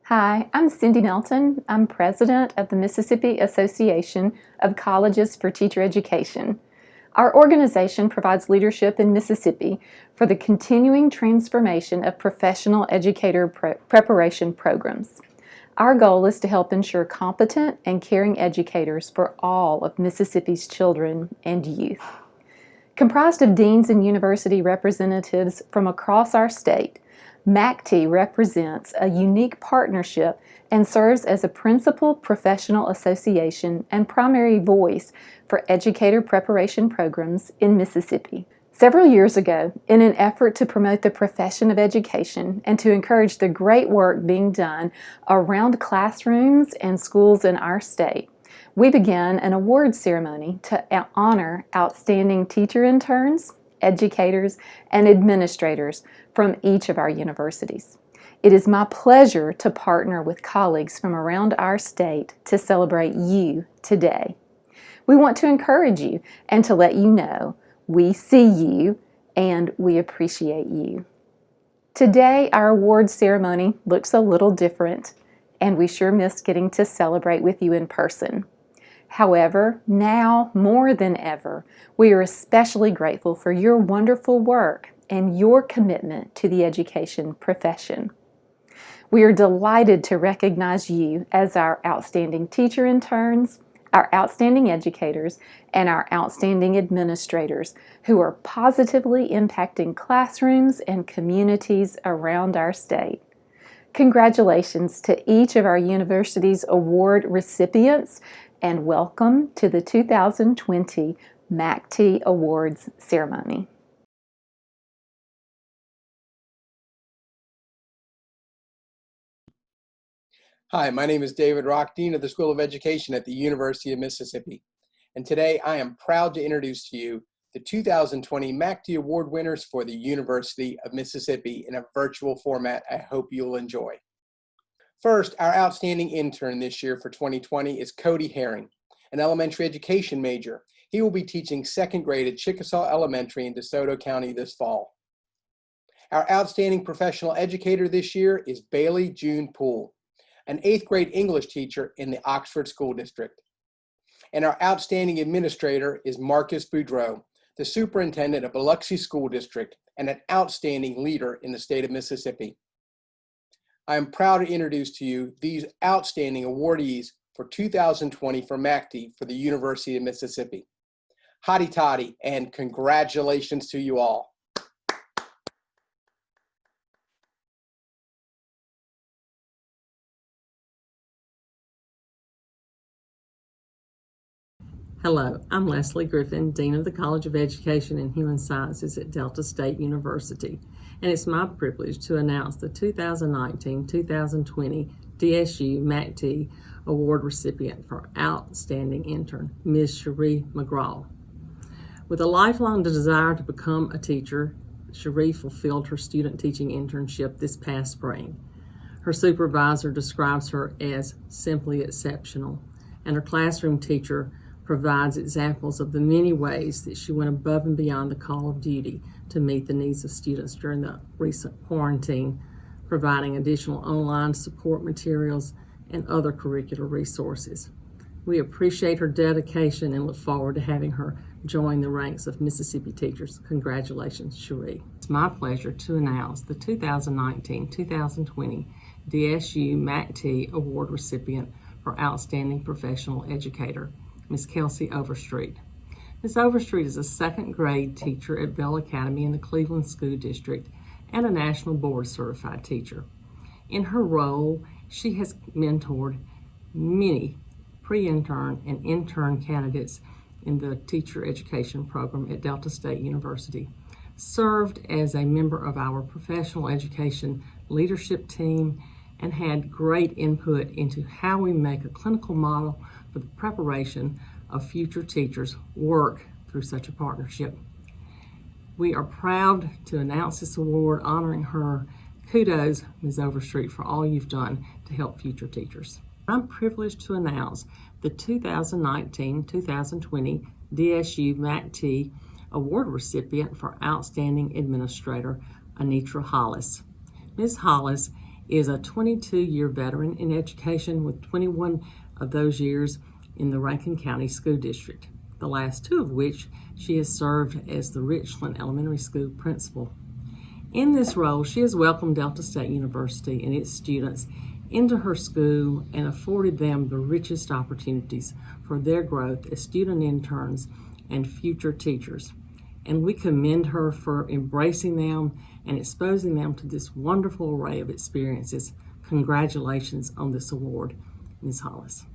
Hi, I'm Cindy Melton. I'm president of the Mississippi Association of Colleges for Teacher Education. Our organization provides leadership in Mississippi for the continuing transformation of professional educator preparation programs. Our goal is to help ensure competent and caring educators for all of Mississippi's children and youth. Comprised of deans and university representatives from across our state, MACTE represents a unique partnership and serves as a principal professional association and primary voice for educator preparation programs in Mississippi. Several years ago, in an effort to promote the profession of education and to encourage the great work being done around classrooms and schools in our state, we began an award ceremony to honor outstanding teacher interns, educators, and administrators from each of our universities. It is my pleasure to partner with colleagues from around our state to celebrate you today. We want to encourage you and to let you know we see you and we appreciate you. Today, our award ceremony looks a little different, and we sure miss getting to celebrate with you in person. However, now more than ever, we are especially grateful for your wonderful work and your commitment to the education profession. We are delighted to recognize you as our outstanding teacher interns, our outstanding educators, and our outstanding administrators who are positively impacting classrooms and communities around our state. Congratulations to each of our university's award recipients, and welcome to the 2020 MACTE Awards ceremony. Hi, my name is David Rock, Dean of the School of Education at the University of Mississippi. And today I am proud to introduce to you the 2020 MACTE Award winners for the University of Mississippi in a virtual format I hope you'll enjoy. First, our outstanding intern this year for 2020 is Cody Herring, an elementary education major. He will be teaching second grade at Chickasaw Elementary in DeSoto County this fall. Our outstanding professional educator this year is Bailey June Poole, an 8th grade English teacher in the Oxford School District. And our outstanding administrator is Marcus Boudreau, the superintendent of Biloxi School District and an outstanding leader in the state of Mississippi. I am proud to introduce to you these outstanding awardees for 2020 for MACTE for the University of Mississippi. Hotty toddy, and congratulations to you all. Hello, I'm Leslie Griffin, Dean of the College of Education and Human Sciences at Delta State University, and it's my privilege to announce the 2019-2020 DSU MACTE Award recipient for Outstanding Intern, Ms. Cherie McGraw. With a lifelong desire to become a teacher, Cherie fulfilled her student teaching internship this past spring. Her supervisor describes her as simply exceptional, and her classroom teacher provides examples of the many ways that she went above and beyond the call of duty to meet the needs of students during the recent quarantine, providing additional online support materials and other curricular resources. We appreciate her dedication and look forward to having her join the ranks of Mississippi teachers. Congratulations, Cherie. It's my pleasure to announce the 2019-2020 DSU MACTE Award recipient for Outstanding Professional Educator, Ms. Kelsey Overstreet. Ms. Overstreet is a second grade teacher at Bell Academy in the Cleveland School District and a National Board Certified teacher. In her role, she has mentored many pre-intern and intern candidates in the teacher education program at Delta State University, served as a member of our professional education leadership team, and had great input into how we make a clinical model for the preparation of future teachers work through such a partnership. We are proud to announce this award honoring her. Kudos, Ms. Overstreet, for all you've done to help future teachers. I'm privileged to announce the 2019-2020 DSU MACTE Award recipient for Outstanding Administrator, Anitra Hollis. Ms. Hollis is a 22-year veteran in education with 21 of those years in the Rankin County School District, the last 2 of which she has served as the Richland Elementary School principal. In this role, she has welcomed Delta State University and its students into her school and afforded them the richest opportunities for their growth as student interns and future teachers. And we commend her for embracing them and exposing them to this wonderful array of experiences. Congratulations on this award, Ms. Hollis.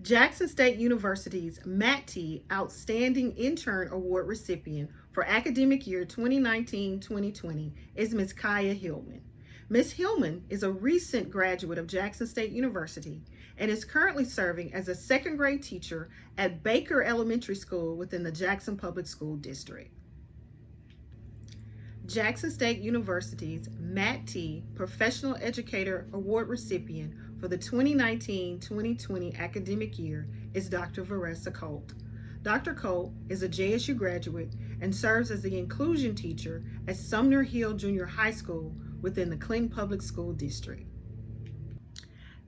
Jackson State University's MACTE Outstanding Intern Award recipient for academic year 2019-2020 is Ms. Kaya Hillman. Ms. Hillman is a recent graduate of Jackson State University and is currently serving as a second grade teacher at Baker Elementary School within the Jackson Public School District. Jackson State University's MACTE Professional Educator Award recipient for the 2019-2020 academic year is Dr. Vanessa Colt. Dr. Colt is a JSU graduate and serves as the inclusion teacher at Sumner Hill Junior High School within the Clinton Public School District.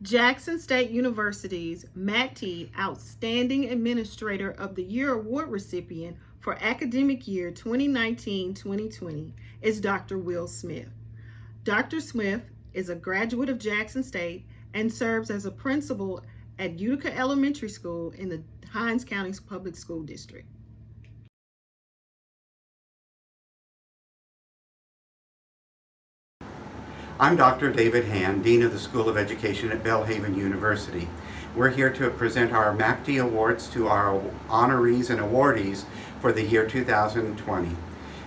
Jackson State University's MACTE Outstanding Administrator of the Year Award recipient for academic year 2019-2020 is Dr. Will Smith. Dr. Smith is a graduate of Jackson State and serves as a principal at Utica Elementary School in the Hinds County Public School District. I'm Dr. David Hand, Dean of the School of Education at Belhaven University. We're here to present our MACTE Awards to our honorees and awardees for the year 2020.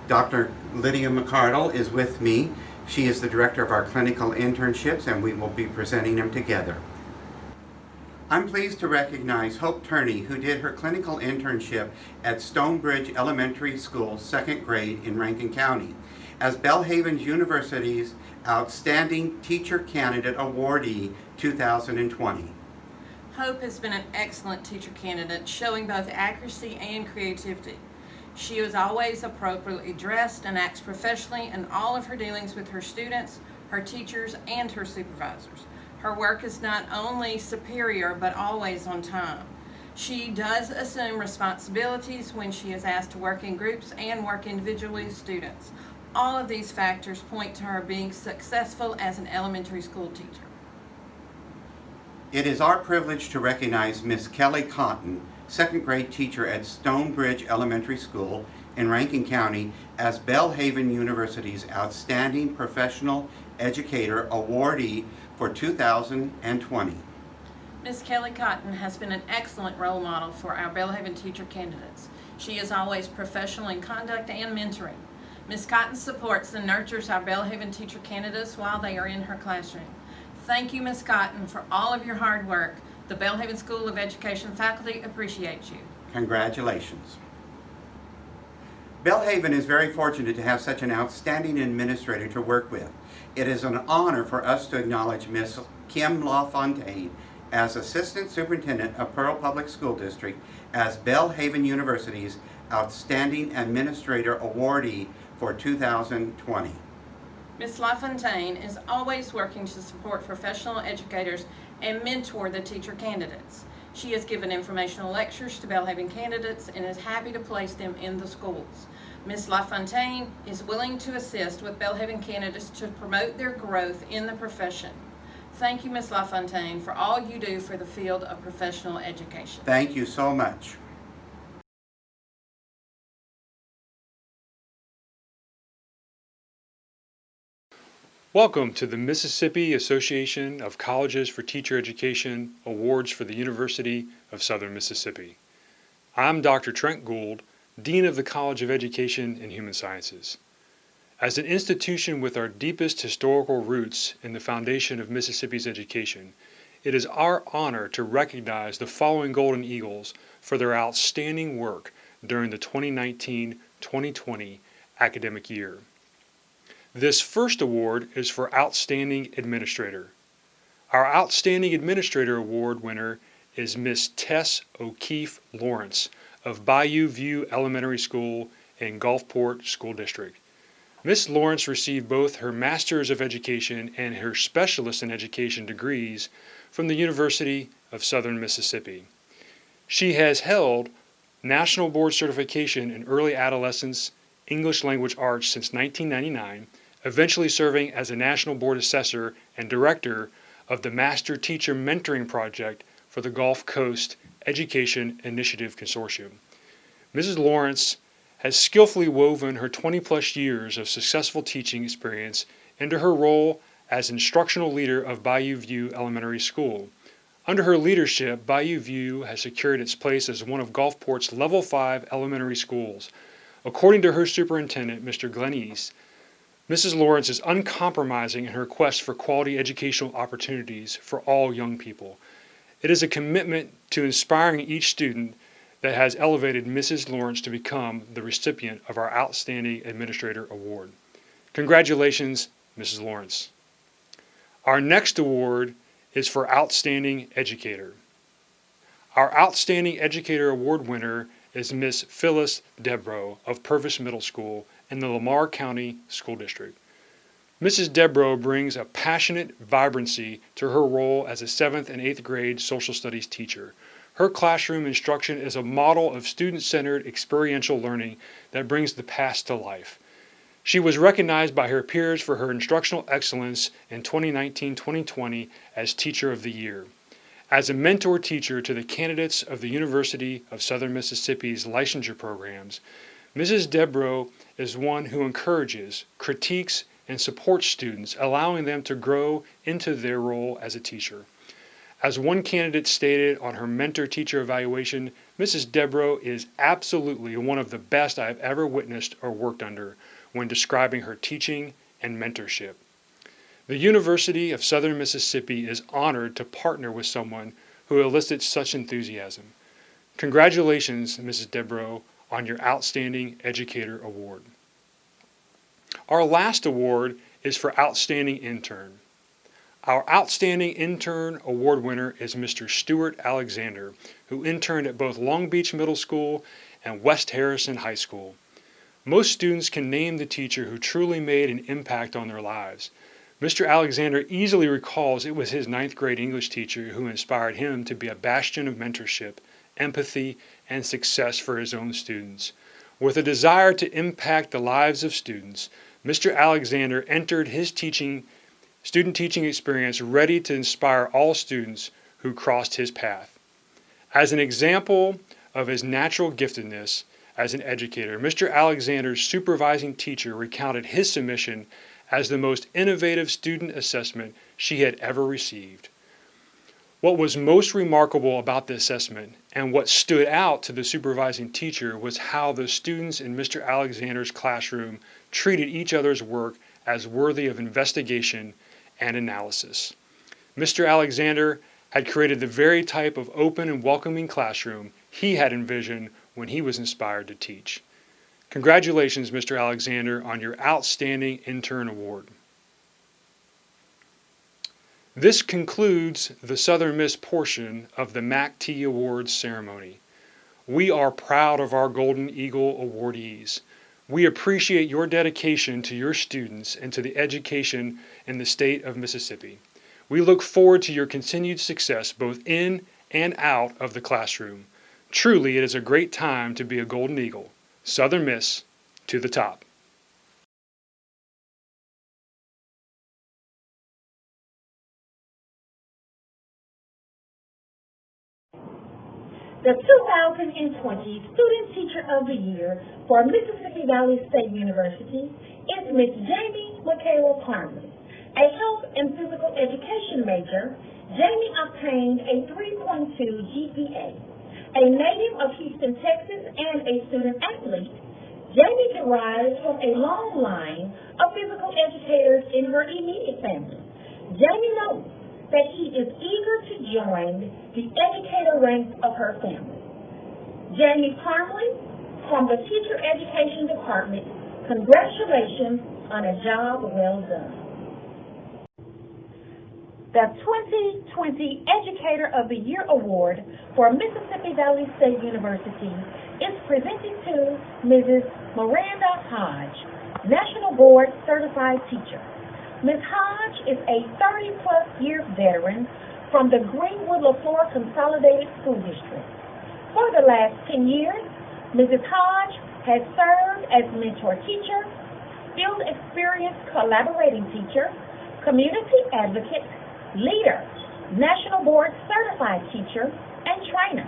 Dr. Lydia McCardle is with me. She is the director of our clinical internships, and we will be presenting them together. I'm pleased to recognize Hope Turney, who did her clinical internship at Stonebridge Elementary School, second grade in Rankin County, as Belhaven University's Outstanding Teacher Candidate Awardee 2020. Hope has been an excellent teacher candidate, showing both accuracy and creativity. She is always appropriately dressed and acts professionally in all of her dealings with her students, her teachers, and her supervisors. Her work is not only superior, but always on time. She does assume responsibilities when she is asked to work in groups and work individually with students. All of these factors point to her being successful as an elementary school teacher. It is our privilege to recognize Miss Kelly Cotton, second grade teacher at Stonebridge Elementary School in Rankin County, as Belhaven University's Outstanding Professional Educator Awardee for 2020. Ms. Kelly Cotton has been an excellent role model for our Belhaven teacher candidates. She is always professional in conduct and mentoring. Ms. Cotton supports and nurtures our Belhaven teacher candidates while they are in her classroom. Thank you, Ms. Cotton, for all of your hard work. The Belhaven School of Education faculty appreciates you. Congratulations. Belhaven is very fortunate to have such an outstanding administrator to work with. It is an honor for us to acknowledge Ms. Kim LaFontaine as Assistant Superintendent of Pearl Public School District as Belhaven University's Outstanding Administrator Awardee for 2020. Ms. LaFontaine is always working to support professional educators and mentor the teacher candidates. She has given informational lectures to Belhaven candidates and is happy to place them in the schools. Ms. LaFontaine is willing to assist with Belhaven candidates to promote their growth in the profession. Thank you, Ms. LaFontaine, for all you do for the field of professional education. Thank you so much. Welcome to the Mississippi Association of Colleges for Teacher Education Awards for the University of Southern Mississippi. I'm Dr. Trent Gould, Dean of the College of Education and Human Sciences. As an institution with our deepest historical roots in the foundation of Mississippi's education, it is our honor to recognize the following Golden Eagles for their outstanding work during the 2019-2020 academic year. This first award is for Outstanding Administrator. Our Outstanding Administrator Award winner is Miss Tess O'Keefe Lawrence of Bayou View Elementary School in Gulfport School District. Ms. Lawrence received both her Master's of Education and her Specialist in Education degrees from the University of Southern Mississippi. She has held National Board Certification in Early Adolescence English Language Arts since 1999, eventually serving as a National Board Assessor and Director of the Master Teacher Mentoring Project for the Gulf Coast Education Initiative Consortium. Mrs. Lawrence has skillfully woven her 20-plus years of successful teaching experience into her role as instructional leader of Bayou View Elementary School. Under her leadership, Bayou View has secured its place as one of Gulfport's Level 5 elementary schools. According to her superintendent, Mr. Glenn East, Mrs. Lawrence is uncompromising in her quest for quality educational opportunities for all young people. It is a commitment to inspiring each student that has elevated Mrs. Lawrence to become the recipient of our Outstanding Administrator Award. Congratulations, Mrs. Lawrence. Our next award is for Outstanding Educator. Our Outstanding Educator Award winner is Miss Phyllis Debro of Purvis Middle School in the Lamar County School District. Mrs. Debro brings a passionate vibrancy to her role as a 7th and 8th grade social studies teacher. Her classroom instruction is a model of student-centered experiential learning that brings the past to life. She was recognized by her peers for her instructional excellence in 2019-2020 as Teacher of the Year. As a mentor teacher to the candidates of the University of Southern Mississippi's licensure programs, Mrs. Debro is one who encourages, critiques, and supports students, allowing them to grow into their role as a teacher. As one candidate stated on her mentor-teacher evaluation, Mrs. Debro is absolutely one of the best I have ever witnessed or worked under when describing her teaching and mentorship. The University of Southern Mississippi is honored to partner with someone who elicits such enthusiasm. Congratulations, Mrs. Debro, on your Outstanding Educator Award. Our last award is for Outstanding Intern. Our Outstanding Intern Award winner is Mr. Stuart Alexander, who interned at both Long Beach Middle School and West Harrison High School. Most students can name the teacher who truly made an impact on their lives. Mr. Alexander easily recalls it was his 9th grade English teacher who inspired him to be a bastion of mentorship, empathy, and success for his own students. With a desire to impact the lives of students, Mr. Alexander entered his student teaching experience ready to inspire all students who crossed his path. As an example of his natural giftedness as an educator, Mr. Alexander's supervising teacher recounted his submission as the most innovative student assessment she had ever received. What was most remarkable about the assessment and what stood out to the supervising teacher was how the students in Mr. Alexander's classroom treated each other's work as worthy of investigation and analysis. Mr. Alexander had created the very type of open and welcoming classroom he had envisioned when he was inspired to teach. Congratulations, Mr. Alexander, on your Outstanding Intern Award. This concludes the Southern Miss portion of the MACTE Awards ceremony. We are proud of our Golden Eagle awardees. We appreciate your dedication to your students and to the education in the state of Mississippi. We look forward to your continued success both in and out of the classroom. Truly, it is a great time to be a Golden Eagle. Southern Miss to the top. The 2020 Student Teacher of the Year for Mississippi Valley State University is Miss Jamie Michaela Parmley. A health and physical education major, Jamie obtained a 3.2 GPA. A native of Houston, Texas, and a student athlete, Jamie derives from a long line of physical educators in her immediate family. Jamie knows that he is eager to join the educator ranks of her family. Jamie Parmley, from the Teacher Education Department, congratulations on a job well done. The 2020 Educator of the Year Award for Mississippi Valley State University is presented to Mrs. Miranda Hodge, National Board Certified Teacher. Ms. Hodge is a 30-plus year veteran from the Greenwood-LaFleur Consolidated School District. For the last 10 years, Mrs. Hodge has served as mentor teacher, field experience collaborating teacher, community advocate, leader, National Board Certified Teacher, and trainer,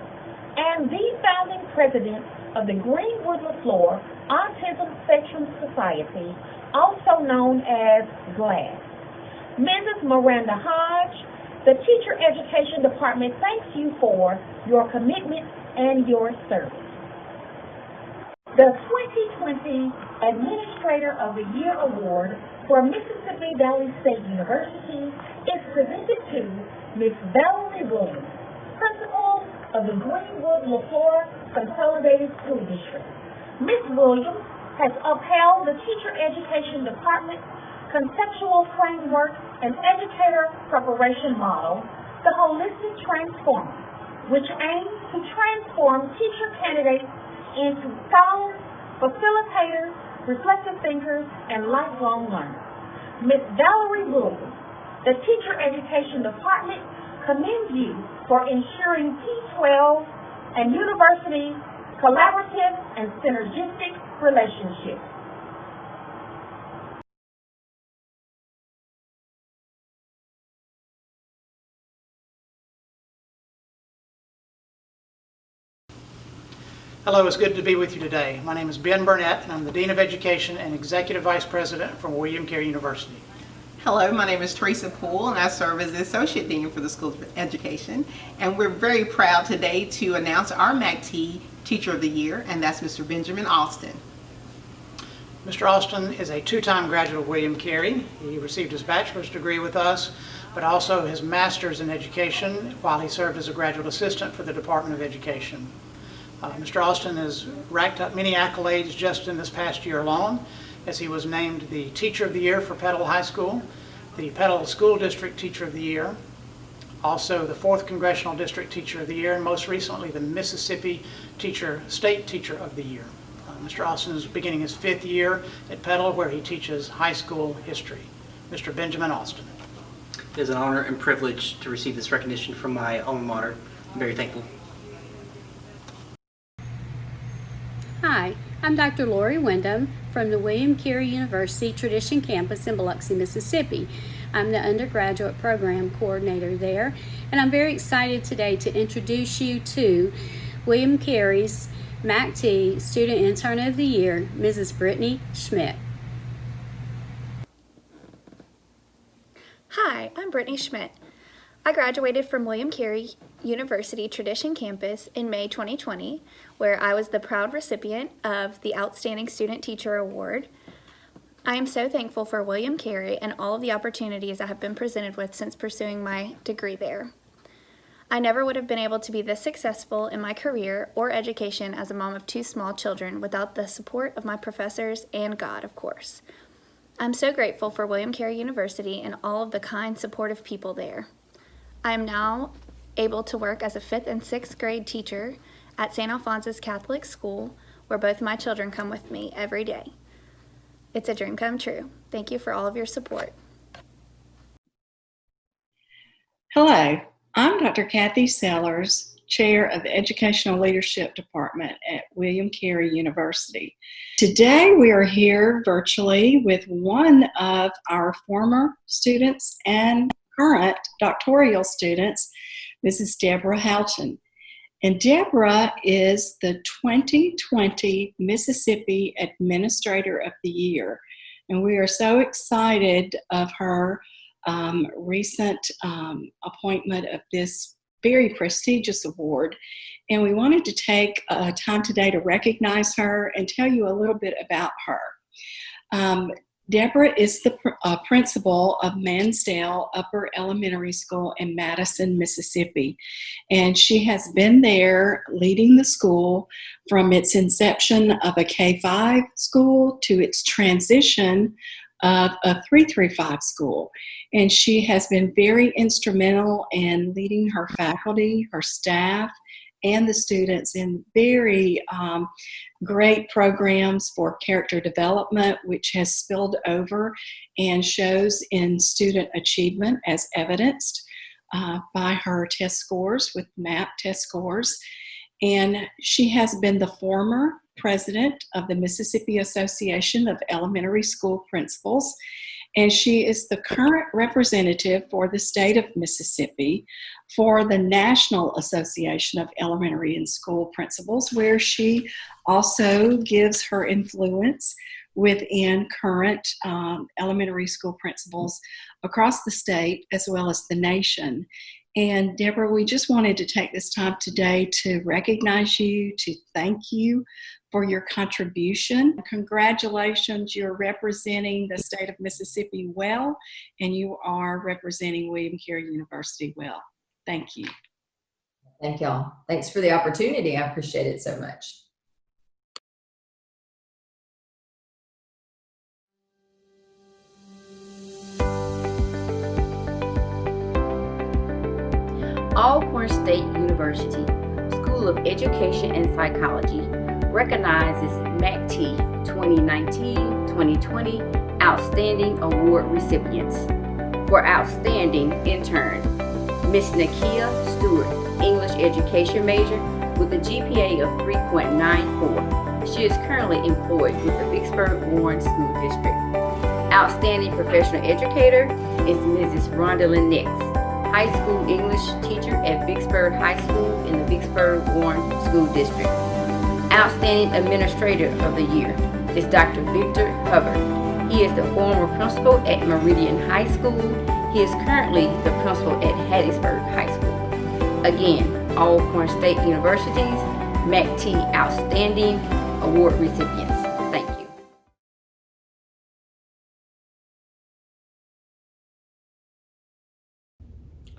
and the founding president of the Greenwood-LaFleur Autism Spectrum Society, also known as GLAD. Mrs. Miranda Hodge, the Teacher Education Department thanks you for your commitment and your service. The 2020 Administrator of the Year Award for Mississippi Valley State University is presented to Ms. Valerie Williams, Principal of the Greenwood-LaFleur Consolidated School District. Ms. Williams has upheld the Teacher Education Department's conceptual framework and educator preparation model, the Holistic Transformer, which aims to transform teacher candidates into scholars, facilitators, reflective thinkers, and lifelong learners. Ms. Valerie Williams, the Teacher Education Department, commends you for ensuring T12 and university collaborative and synergistic relationships. Hello, it's good to be with you today. My name is Ben Burnett, and I'm the Dean of Education and Executive Vice President for William Carey University. Hello, my name is Teresa Poole, and I serve as the Associate Dean for the School of Education. And we're very proud today to announce our MACTE Teacher of the Year, and that's Mr. Benjamin Austin. Mr. Austin is a two-time graduate of William Carey. He received his bachelor's degree with us, but also his master's in education while he served as a graduate assistant for the Department of Education. Mr. Austin has racked up many accolades just in this past year alone, as he was named the Teacher of the Year for Petal High School, the Petal School District Teacher of the Year, also the 4th Congressional District Teacher of the Year, and most recently the Mississippi State Teacher of the Year. Mr. Austin is beginning his 5th year at Petal, where he teaches high school history. Mr. Benjamin Austin. It is an honor and privilege to receive this recognition from my alma mater. I'm very thankful. Hi, I'm Dr. Lori Wyndham from the William Carey University Tradition Campus in Biloxi, Mississippi. I'm the undergraduate program coordinator there, and I'm very excited today to introduce you to William Carey's MACTE Student Intern of the Year, Mrs. Brittany Schmidt. Hi, I'm Brittany Schmidt. I graduated from William Carey University Tradition Campus in May 2020, where I was the proud recipient of the Outstanding Student Teacher Award. I am so thankful for William Carey and all of the opportunities I have been presented with since pursuing my degree there. I never would have been able to be this successful in my career or education as a mom of 2 small children without the support of my professors and God, of course. I'm so grateful for William Carey University and all of the kind, supportive people there. I am now able to work as a 5th and 6th grade teacher at St. Alphonsus Catholic School, where both my children come with me every day. It's a dream come true. Thank you for all of your support. Hello, I'm Dr. Kathy Sellers, Chair of the Educational Leadership Department at William Carey University. Today we are here virtually with one of our former students and current doctoral students, Mrs. Deborah Houghton. And Deborah is the 2020 Mississippi Administrator of the Year. And we are so excited of her recent appointment of this very prestigious award. And we wanted to take time today to recognize her and tell you a little bit about her. Deborah is the principal of Mansdale Upper Elementary School in Madison, Mississippi. And she has been there leading the school from its inception of a K-5 school to its transition of a 335 school. And she has been very instrumental in leading her faculty, her staff, and the students in very great programs for character development, which has spilled over and shows in student achievement as evidenced by her test scores with MACTE test scores. And she has been the former president of the Mississippi Association of Elementary School Principals, and she is the current representative for the state of Mississippi for the National Association of Elementary and School Principals, where she also gives her influence within current elementary school principals across the state as well as the nation. And Deborah, we just wanted to take this time today to recognize you, to thank you for your contribution. Congratulations, you're representing the state of Mississippi well, and you are representing William Carey University well. Thank you. Thank y'all. Thanks for the opportunity. I appreciate it so much. Alcorn State University School of Education and Psychology recognizes MACTE 2019-2020 Outstanding Award recipients. For Outstanding Intern, Miss Nakia Stewart, English Education major with a GPA of 3.94. She is currently employed with the Vicksburg-Warren School District. Outstanding Professional Educator is Mrs. Rondalyn Nix, High School English teacher at Vicksburg High School in the Vicksburg-Warren School District. Outstanding Administrator of the Year is Dr. Victor Hubbard. He is the former principal at Meridian High School. He is currently the principal at Hattiesburg High School. Again, Alcorn State University's MACTE Outstanding Award recipients. Thank you.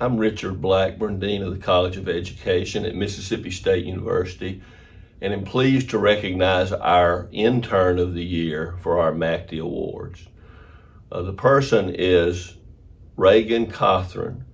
I'm Richard Blackburn, Dean of the College of Education at Mississippi State University, and am pleased to recognize our Intern of the Year for our MACTE Awards. The person is Reagan Cothran,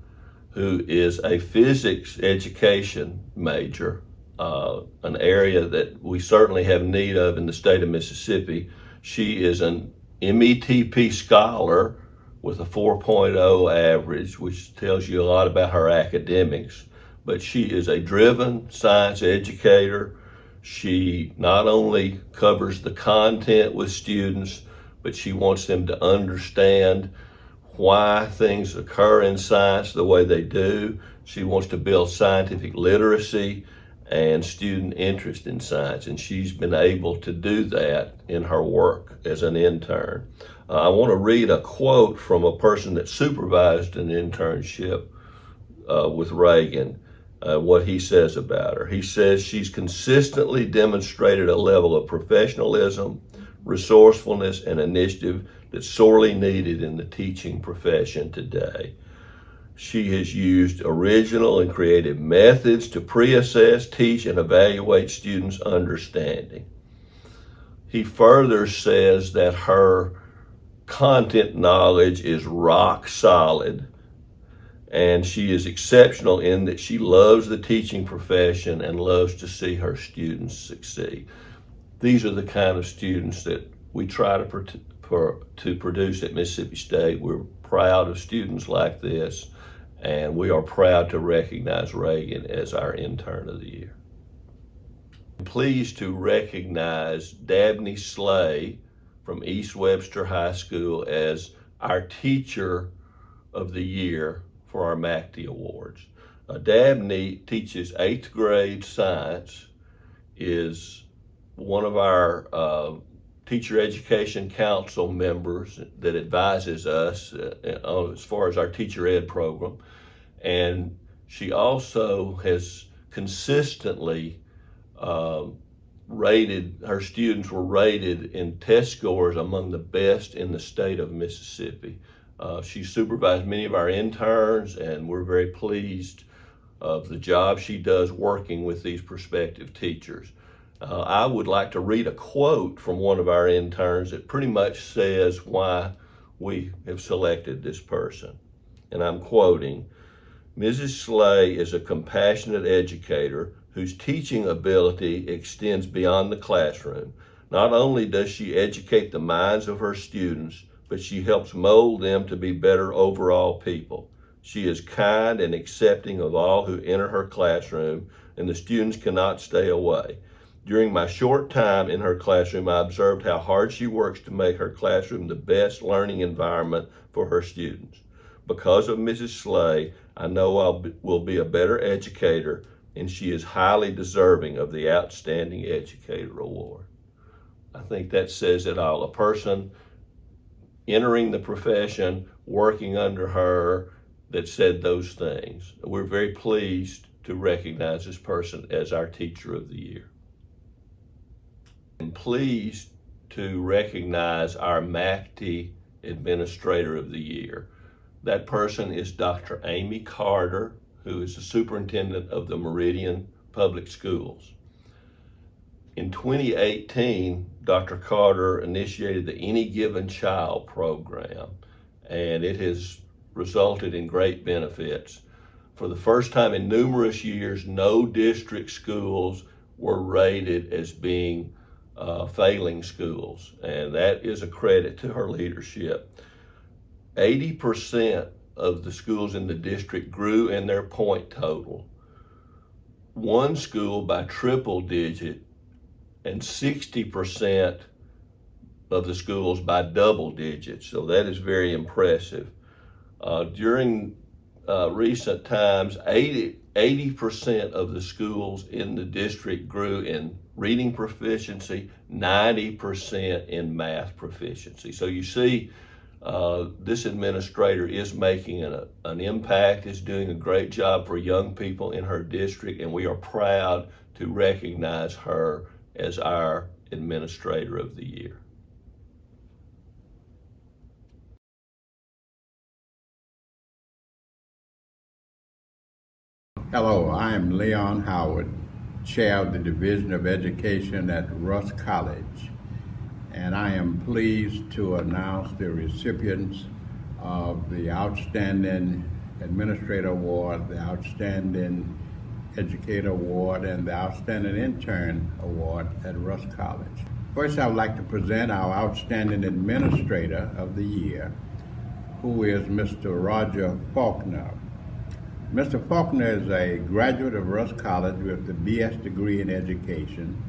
who is a physics education major, an area that we certainly have need of in the state of Mississippi. She is an METP scholar with a 4.0 average, which tells you a lot about her academics, but she is a driven science educator. She not only covers the content with students, but she wants them to understand why things occur in science the way they do. She wants to build scientific literacy and student interest in science, and she's been able to do that in her work as an intern. I want to read a quote from a person that supervised an internship with Reagan, what he says about her. He says, "She's consistently demonstrated a level of professionalism, resourcefulness, and initiative that's sorely needed in the teaching profession today. She has used original and creative methods to pre-assess, teach, and evaluate students' understanding." He further says that her content knowledge is rock solid, and she is exceptional in that she loves the teaching profession and loves to see her students succeed. These are the kind of students that we try to produce at Mississippi State. We're proud of students like this, and we are proud to recognize Reagan as our Intern of the Year. I'm pleased to recognize Dabney Slay from East Webster High School as our Teacher of the Year for our MACTE Awards. Dabney teaches 8th grade science, is one of our Teacher Education Council members that advises us as far as our teacher ed program. And she also has consistently her students were rated in test scores among the best in the state of Mississippi. She supervised many of our interns, and we're very pleased of the job she does working with these prospective teachers. I would like to read a quote from one of our interns that pretty much says why we have selected this person. And I'm quoting, Mrs. Slay is a compassionate educator whose teaching ability extends beyond the classroom. Not only does she educate the minds of her students, but she helps mold them to be better overall people. She is kind and accepting of all who enter her classroom, and the students cannot stay away. During my short time in her classroom, I observed how hard she works to make her classroom the best learning environment for her students. Because of Mrs. Slay, I know I will be a better educator, and she is highly deserving of the Outstanding Educator Award. I think that says it all. A person entering the profession, working under her, that said those things. We're very pleased to recognize this person as our Teacher of the Year. I'm pleased to recognize our MACTE Administrator of the Year. That person is Dr. Amy Carter, who is the Superintendent of the Meridian Public Schools. In 2018, Dr. Carter initiated the Any Given Child program, and it has resulted in great benefits. For the first time in numerous years, no district schools were rated as being failing schools, and that is a credit to her leadership. 80% of the schools in the district grew in their point total. One school by triple digit, and 60% of the schools by double digits. So that is very impressive. During recent times, 80% of the schools in the district grew in reading proficiency, 90% in math proficiency. So you see, this administrator is making an impact, is doing a great job for young people in her district, and we are proud to recognize her as our Administrator of the Year. Hello, I am Leon Howard, Chair of the Division of Education at Russ College, and I am pleased to announce the recipients of the Outstanding Administrator Award, the Outstanding Educator Award, and the Outstanding Intern Award at Russ College. First, I would like to present our Outstanding Administrator of the Year, who is Mr. Roger Faulkner. Mr. Faulkner is a graduate of Russ College with a BS degree in education,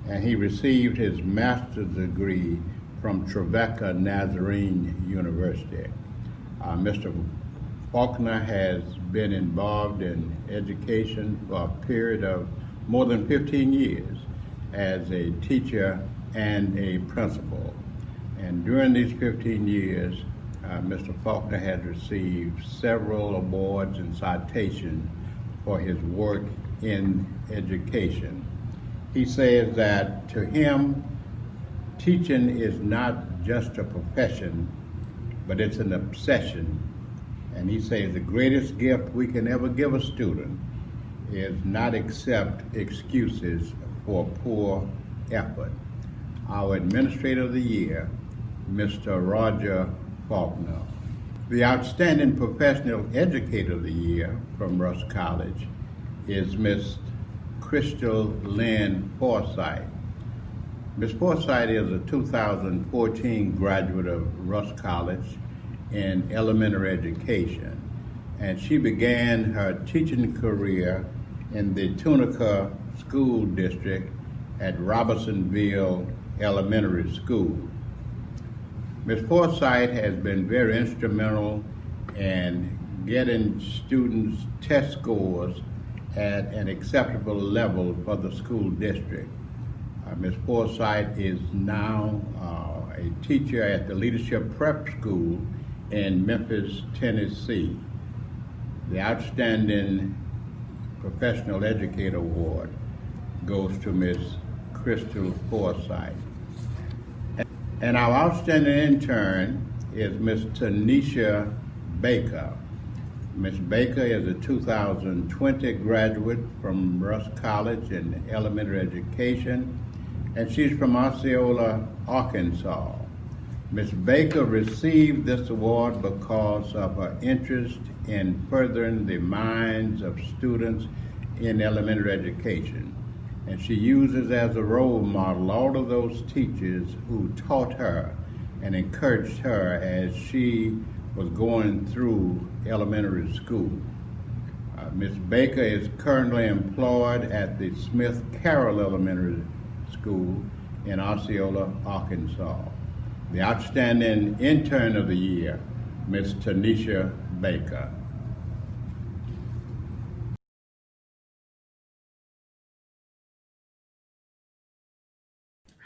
and he received his master's degree from Trevecca Nazarene University. Mr. Faulkner has been involved in education for a period of more than 15 years as a teacher and a principal. And during these 15 years, Mr. Faulkner has received several awards and citations for his work in education. He says that to him, teaching is not just a profession, but it's an obsession. And he says the greatest gift we can ever give a student is not accept excuses for poor effort. Our Administrator of the Year, Mr. Roger Faulkner. The Outstanding Professional Educator of the Year from Russ College is Miss Crystal Lynn Forsythe. Ms. Forsythe is a 2014 graduate of Russ College in elementary education, and she began her teaching career in the Tunica School District at Robertsonville Elementary School. Ms. Forsythe has been very instrumental in getting students' test scores at an acceptable level for the school district. Ms. Forsythe is now a teacher at the Leadership Prep School in Memphis, Tennessee. The Outstanding Professional Educator Award goes to Ms. Crystal Forsythe. And our outstanding intern is Ms. Tanisha Baker. Ms. Baker is a 2020 graduate from Russ College in elementary education, and she's from Osceola, Arkansas. Ms. Baker received this award because of her interest in furthering the minds of students in elementary education. And she uses as a role model all of those teachers who taught her and encouraged her as she was going through elementary school. Ms. Baker is currently employed at the Smith Carroll Elementary School in Osceola, Arkansas. The outstanding intern of the year, Ms. Tanisha Baker.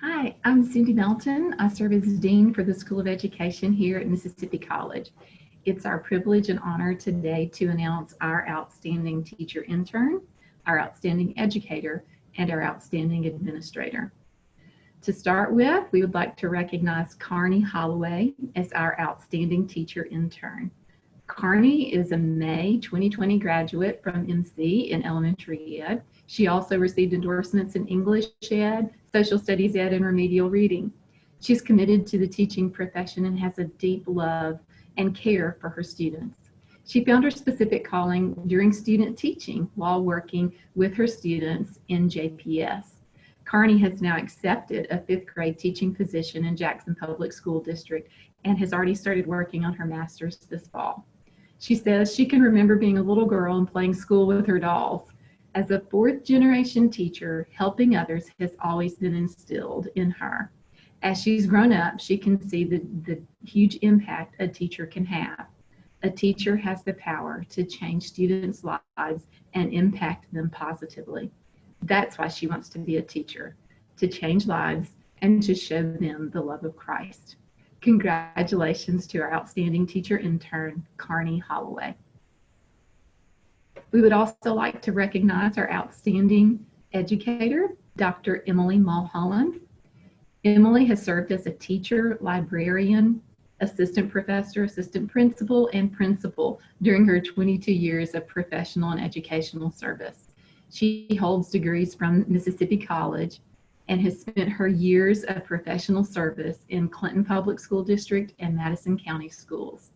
Hi, I'm Cindy Melton. I serve as Dean for the School of Education here at Mississippi College. It's our privilege and honor today to announce our outstanding teacher intern, our outstanding educator, and our outstanding administrator. To start with, we would like to recognize Carney Holloway as our outstanding teacher intern. Carney is a May 2020 graduate from MC in elementary ed. She also received endorsements in English ed, social studies ed, and remedial reading. She's committed to the teaching profession and has a deep love and care for her students. She found her specific calling during student teaching while working with her students in JPS. Carney has now accepted a 5th grade teaching position in Jackson Public School District and has already started working on her master's this fall. She says she can remember being a little girl and playing school with her dolls. As a 4th generation teacher, helping others has always been instilled in her. As she's grown up, she can see the huge impact a teacher can have. A teacher has the power to change students' lives and impact them positively. That's why she wants to be a teacher, to change lives and to show them the love of Christ. Congratulations to our outstanding teacher intern, Carney Holloway. We would also like to recognize our outstanding educator, Dr. Emily Mulholland. Emily has served as a teacher, librarian, assistant professor, assistant principal, and principal during her 22 years of professional and educational service. She holds degrees from Mississippi College and has spent her years of professional service in Clinton Public School District and Madison County Schools.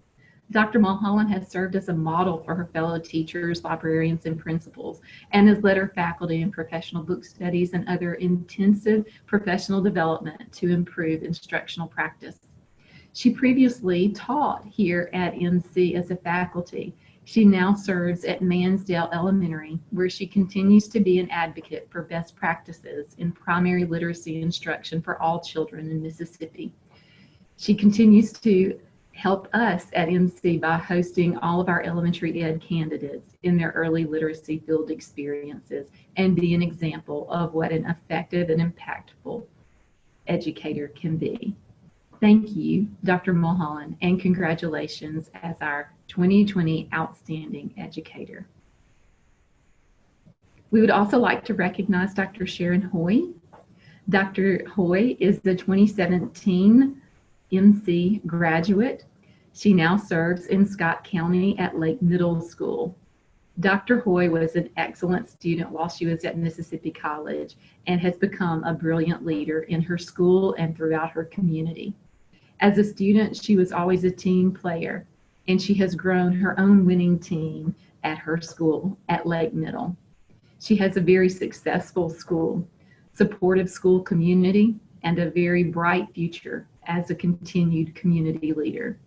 Dr. Mulholland has served as a model for her fellow teachers, librarians, and principals, and has led her faculty in professional book studies and other intensive professional development to improve instructional practice. She previously taught here at MC as a faculty. She now serves at Mansdale Elementary, where she continues to be an advocate for best practices in primary literacy instruction for all children in Mississippi. She continues to help us at MC by hosting all of our elementary ed candidates in their early literacy field experiences and be an example of what an effective and impactful educator can be. Thank you, Dr. Mulholland, and congratulations as our 2020 Outstanding Educator. We would also like to recognize Dr. Sharon Hoy. Dr. Hoy is the 2017 MC graduate. She now serves in Scott County at Lake Middle School. Dr. Hoy was an excellent student while she was at Mississippi College and has become a brilliant leader in her school and throughout her community. As a student, she was always a team player, and she has grown her own winning team at her school at Lake Middle. She has a very successful school, supportive school community, and a very bright future as a continued community leader.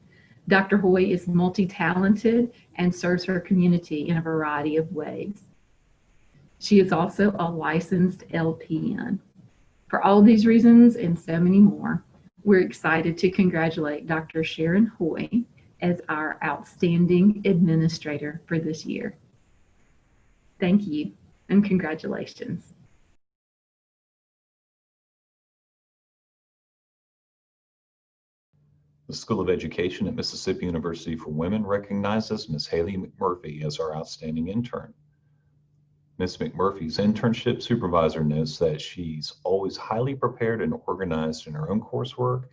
Dr. Hoy is multi-talented and serves her community in a variety of ways. She is also a licensed LPN. For all these reasons and so many more, we're excited to congratulate Dr. Sharon Hoy as our outstanding administrator for this year. Thank you and congratulations. The School of Education at Mississippi University for Women recognizes Ms. Haley McMurphy as our outstanding intern. Ms. McMurphy's internship supervisor notes that she's always highly prepared and organized in her own coursework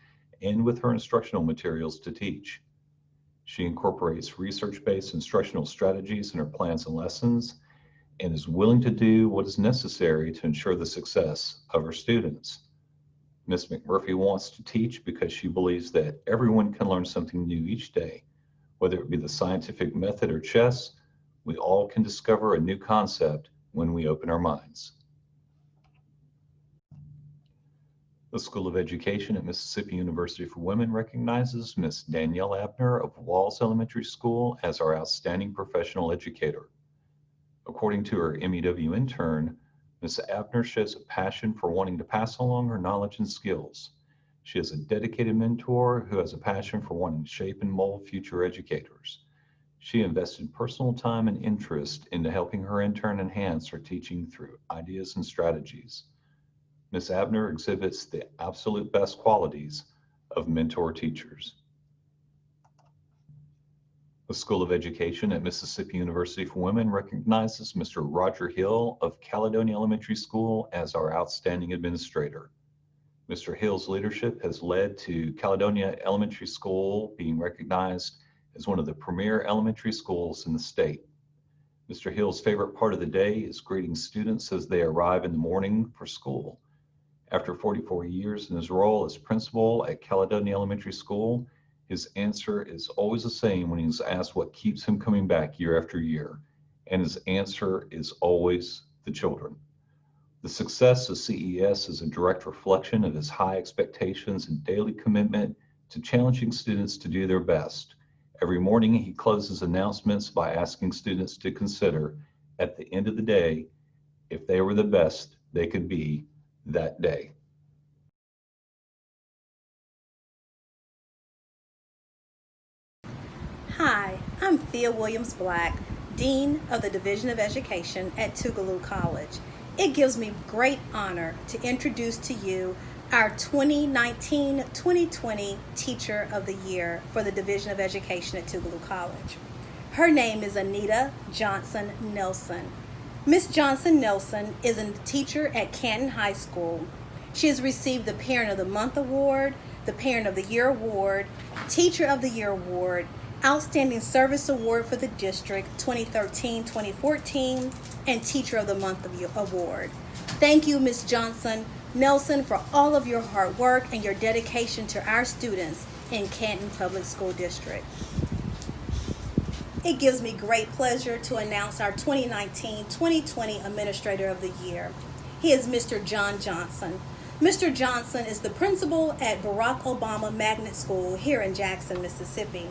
and with her instructional materials to teach. She incorporates research-based instructional strategies in her plans and lessons and is willing to do what is necessary to ensure the success of her students. Ms. McMurphy wants to teach because she believes that everyone can learn something new each day. Whether it be the scientific method or chess, we all can discover a new concept when we open our minds. The School of Education at Mississippi University for Women recognizes Ms. Danielle Abner of Walls Elementary School as our outstanding professional educator. According to her MEW intern, Ms. Abner shows a passion for wanting to pass along her knowledge and skills. She is a dedicated mentor who has a passion for wanting to shape and mold future educators. She invested personal time and interest into helping her intern enhance her teaching through ideas and strategies. Ms. Abner exhibits the absolute best qualities of mentor teachers. The School of Education at Mississippi University for Women recognizes Mr. Roger Hill of Caledonia Elementary School as our outstanding administrator. Mr. Hill's leadership has led to Caledonia Elementary School being recognized as one of the premier elementary schools in the state. Mr. Hill's favorite part of the day is greeting students as they arrive in the morning for school. After 44 years in his role as principal at Caledonia Elementary School, his answer is always the same when he's asked what keeps him coming back year after year, and his answer is always the children. The success of CES is a direct reflection of his high expectations and daily commitment to challenging students to do their best. Every morning, he closes announcements by asking students to consider, at the end of the day, if they were the best they could be that day. Hi, I'm Thea Williams-Black, Dean of the Division of Education at Tougaloo College. It gives me great honor to introduce to you our 2019-2020 Teacher of the Year for the Division of Education at Tougaloo College. Her name is Anita Johnson Nelson. Miss Johnson Nelson is a teacher at Canton High School. She has received the Parent of the Month Award, the Parent of the Year Award, Teacher of the Year Award, Outstanding Service Award for the District 2013-2014, and Teacher of the Month Award. Thank you, Ms. Johnson Nelson, for all of your hard work and your dedication to our students in Canton Public School District. It gives me great pleasure to announce our 2019-2020 Administrator of the Year. He is Mr. John Johnson. Mr. Johnson is the principal at Barack Obama Magnet School here in Jackson, Mississippi.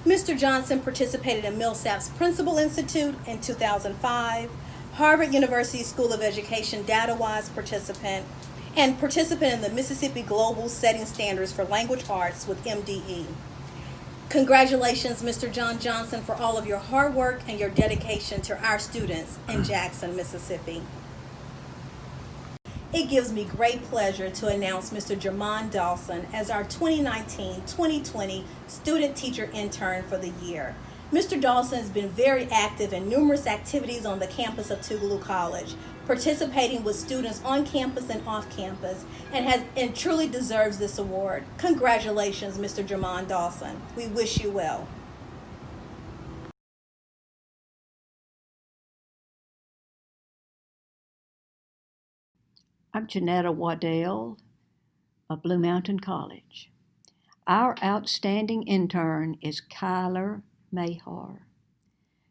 Mr. Johnson participated in Millsap's Principal Institute in 2005, Harvard University School of Education DataWise participant, and participant in the Mississippi Global Setting Standards for Language Arts with MDE. Congratulations, Mr. John Johnson, for all of your hard work and your dedication to our students in Jackson, Mississippi. It gives me great pleasure to announce Mr. Jermon Dawson as our 2019-2020 Student Teacher Intern for the year. Mr. Dawson has been very active in numerous activities on the campus of Tougaloo College, participating with students on campus and off campus, and truly deserves this award. Congratulations, Mr. Jermon Dawson. We wish you well. I'm Janetta Waddell of Blue Mountain College. Our outstanding intern is Kyler Mayhar.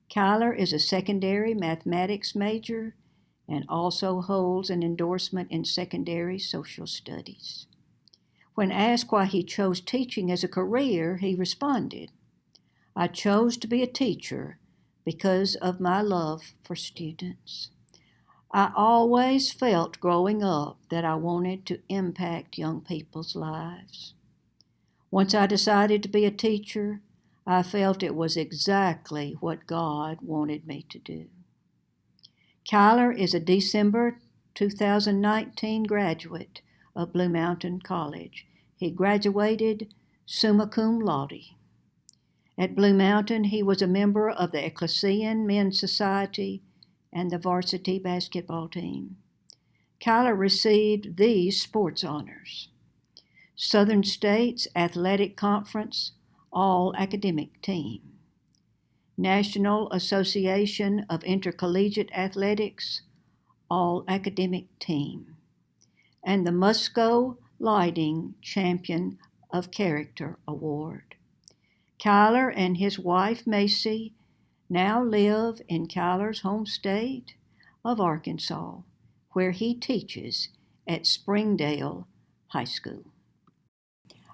Kyler is a secondary mathematics major and also holds an endorsement in secondary social studies. When asked why he chose teaching as a career, he responded, "I chose to be a teacher because of my love for students. I always felt growing up that I wanted to impact young people's lives. Once I decided to be a teacher, I felt it was exactly what God wanted me to do." Kyler is a December 2019 graduate of Blue Mountain College. He graduated summa cum laude. At Blue Mountain, he was a member of the Ecclesian Men's Society and the varsity basketball team. Kyler received these sports honors: Southern States Athletic Conference All-Academic Team, National Association of Intercollegiate Athletics All-Academic Team, and the Musco Lighting Champion of Character Award. Kyler and his wife Macy now live in Kyler's home state of Arkansas, where he teaches at Springdale High School.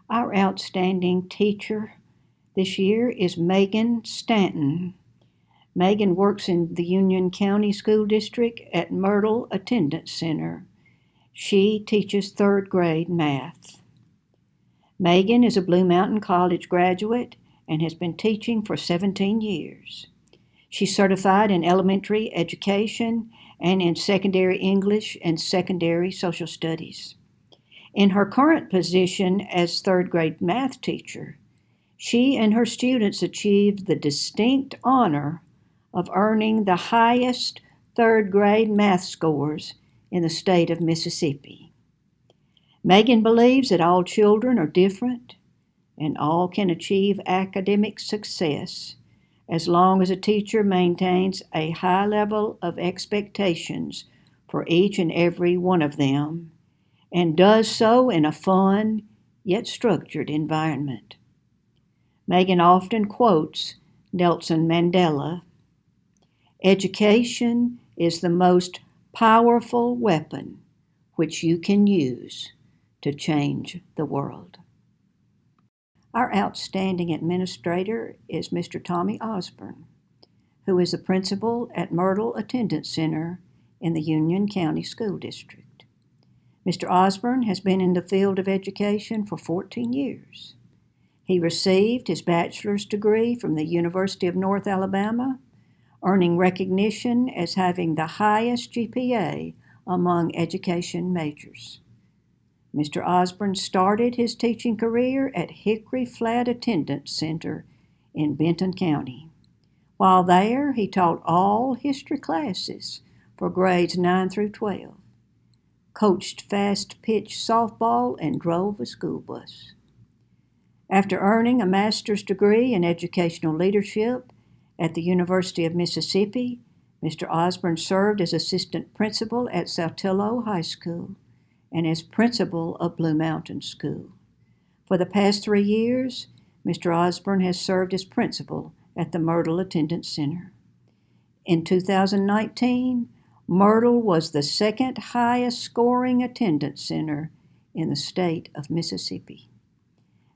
Our outstanding teacher this year is Megan Stanton. Megan works in the Union County School District at Myrtle Attendance Center. She teaches 3rd grade math. Megan is a Blue Mountain College graduate and has been teaching for 17 years. She's certified in elementary education and in secondary English and secondary social studies. In her current position as 3rd grade math teacher, she and her students achieved the distinct honor of earning the highest 3rd grade math scores in the state of Mississippi. Megan believes that all children are different and all can achieve academic success as long as a teacher maintains a high level of expectations for each and every one of them and does so in a fun yet structured environment. Megan often quotes Nelson Mandela, "Education is the most powerful weapon which you can use to change the world." Our outstanding administrator is Mr. Tommy Osborne, who is the principal at Myrtle Attendance Center in the Union County School District. Mr. Osborne has been in the field of education for 14 years. He received his bachelor's degree from the University of North Alabama, earning recognition as having the highest GPA among education majors. Mr. Osborne started his teaching career at Hickory Flat Attendance Center in Benton County. While there, he taught all history classes for grades 9 through 12, coached fast-pitch softball, and drove a school bus. After earning a master's degree in educational leadership at the University of Mississippi, Mr. Osborne served as assistant principal at Saltillo High School and as principal of Blue Mountain School. For the past 3 years, Mr. Osborne has served as principal at the Myrtle Attendance Center. In 2019, Myrtle was the second highest scoring attendance center in the state of Mississippi.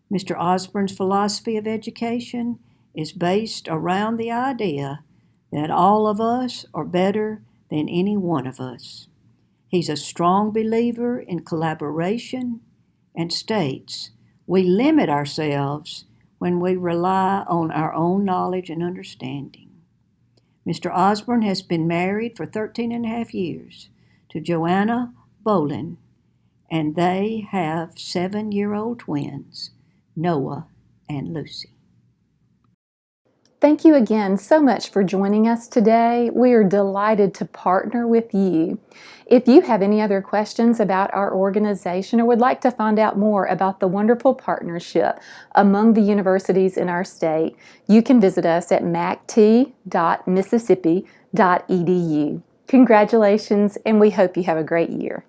Mr. Osborne's philosophy of education is based around the idea that all of us are better than any one of us. He's a strong believer in collaboration and states we limit ourselves when we rely on our own knowledge and understanding. Mr. Osborne has been married for 13 and a half years to Joanna Bolin, and they have 7-year-old twins, Noah and Lucy. Thank you again so much for joining us today. We are delighted to partner with you. If you have any other questions about our organization or would like to find out more about the wonderful partnership among the universities in our state, you can visit us at macte.mississippi.edu. Congratulations, and we hope you have a great year.